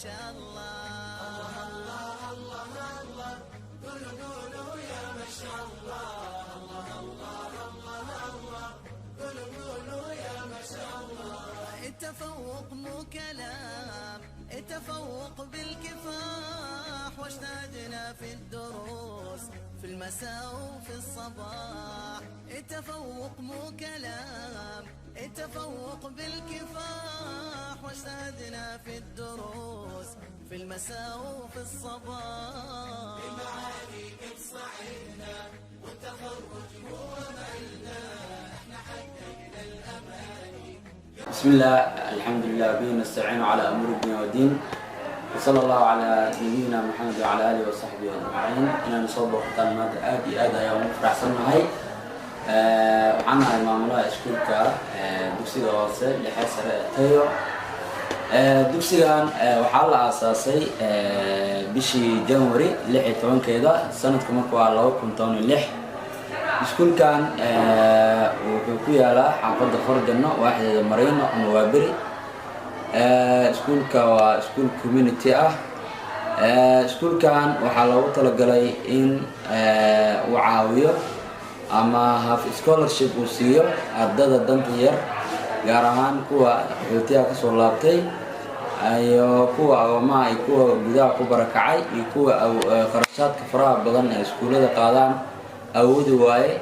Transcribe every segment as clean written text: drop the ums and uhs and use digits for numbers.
شاء الله. الله الله الله قولوا يا ما شاء الله. الله الله الله قولوا يا ما شاء الله. التفوق مو كلام، التفوق بالكفاح، واجتهدنا في الدروس في المساء وفي الصباح. التفوق مو كلام، التفوق بالكفاح، واجتهدنا في الدروس في المساء وفي الصباح. المعالي قد صعدنا والتخرج هو ملنا، احنا حققنا الاماني. بسم الله الحمد لله به نستعين على امور الدنيا والدين، وصلى الله على نبينا محمد وعلى اله وصحبه اجمعين. انا نصوب كلمات ادي يوم فرح سنهاي وعنا maamulaha iskuulka dugsiga hoose lixaad sare tayo. Dugsigan waxaa la aasaasay bishii January 16keeda sanadka markuu ah 2016. iskuulkan wuxuu ku yaalaa xaafadda Farjano waaxdeeda Marino ama Waaberi. iskuulka waa iskuul community ah. iskuulkan waxaa loogu talagalay in uu caawiyo ama half scholarship uu siiyo ardada danta yar, gaar ahaan kuwa xootiyaha ka soo laabtay iyo kuwa agoomaha iyo kuwa gudaha ku barakacay iyo kuwa qarashaadka faraha badan ee iskuulada qaadaan awoodi waaye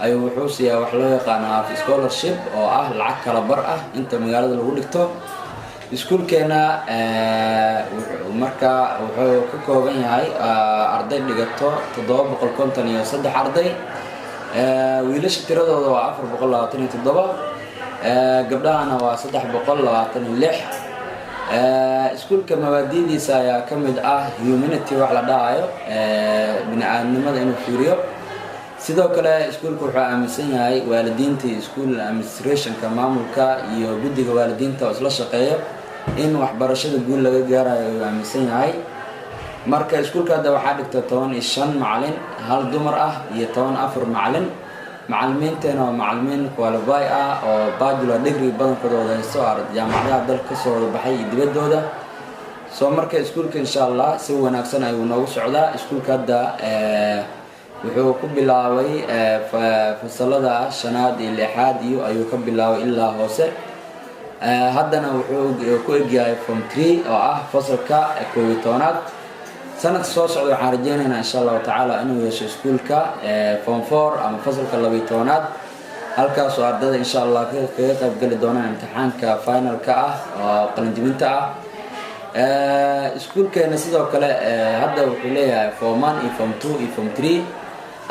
ayuu wuxuu siiyaa wax loo yaqaan half scholarship oo ah lacag kala bar ah inta magaalada lagu dhigto. iskuulkeena marka wuxuu ka kooban yahay arday dhigato 753 arday. wiilasha tiradooda waa 427, gabdhahana waa 326. iskuulka mabaadi'diisa ayaa ka mid ah humanity wax la dhahayo, bini'aadamnimada inuu fiiriyo. sidoo kale iskuulku wuxuu aaminsan yahay waalidiinta school administrationka maamulka iyo guddiga waalidiinta oo isla shaqeeya in waxbarashada guul laga gaarayo uu aaminsan yahay. marka iskuulka hadda waxaa dhigta 15 macallin, hal dumar ah iyo 14 macallin. macallimiinteena waa macallimiin qualify ah oo bachelor degree badankooda haysto jaamacadaha dalka ka soo wada baxay iyo dibaddooda. soo marka iskuulka insha Allah si wanaagsan ayuu noogu socdaa. iskuulka hadda wuxuu ku bilaabay fasalada 5aad iyo 6aad iyo ayuu ka bilaabay ilaa hoose. haddana wuxuu ku egyahay form 3 oo ah fasalka 11aad. sanadka soo socda waxaan rajeynaynaa insha Allah tacaala inuu yeesho iskuulka form 4 ama fasalka 12aad, halkaas oo ardada insha Allah kaga qayb gali doonaan imtixaanka finalka ah oo qalinjibinta ah. iskuulkeena sidoo kale hadda wuxuu leeyahay form 1 iyo form 2 iyo form 3.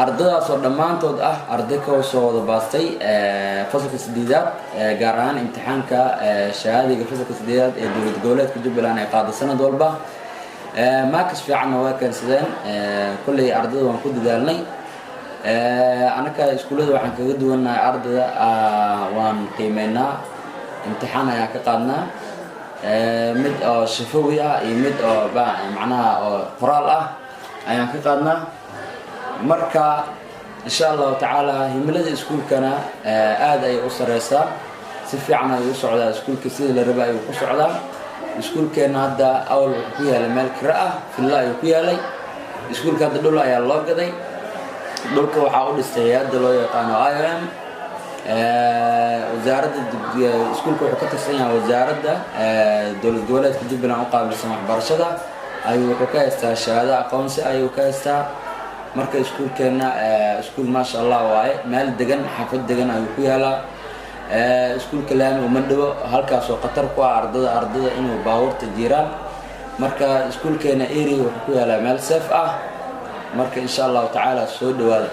ardadaas oo dhammaantood ah arday ka soo wada baastay fasalka 8aad, gaar ahaan imtixaanka shahaadiga fasalka 8aad ee dowlad goboleedka Jubbaland ay qaado sanad walba. maakas fiicanna waa keensadeen. kulley ardada waan ku dadaalnay. anaka iskuulada waxaan kaga duwanahay ardada waan qiimeynaa, imtixaan ayaan ka qaadnaa, mid oo shafawi ah iyo mid oo macnaha oo qoraal ah ayaan ka qaadnaa. marka insha Allah tacaala himilada iskuulkana aad ay u sareysaa, si fiican ay u socdaa iskuulka sida la rabay ayuu ku socdaa. iskuulkeena hadda awal wuxuu ku yaalay meel kira ah, villa ayuu ku yaalay. iskuulka hadda dhul ayaa loo gaday. dhulka waxaa u dhistay hay'adda loo yaqaano IOM. wasaaradda iskuulka wuxuu ka tirsan yahay wasaaradda dowlad goboleedka Jubbaland u qaabilsan waxbarashada ayuu wuxuu ka haystaa shahaado aqoonsi ayuu ka haystaa. marka iskuulkeena iskuul maasha Allah waaye, meel degan xaafad degan ayuu ku yaalaa. iskuulka laami uma dhawo, halkaas oo khatar ku ah ardada inuu baabuurta jiraan. marka iskuulkeena area wuxuu ku yaalaa meel safe ah. marka insha Allah tacaala soo dhawaada.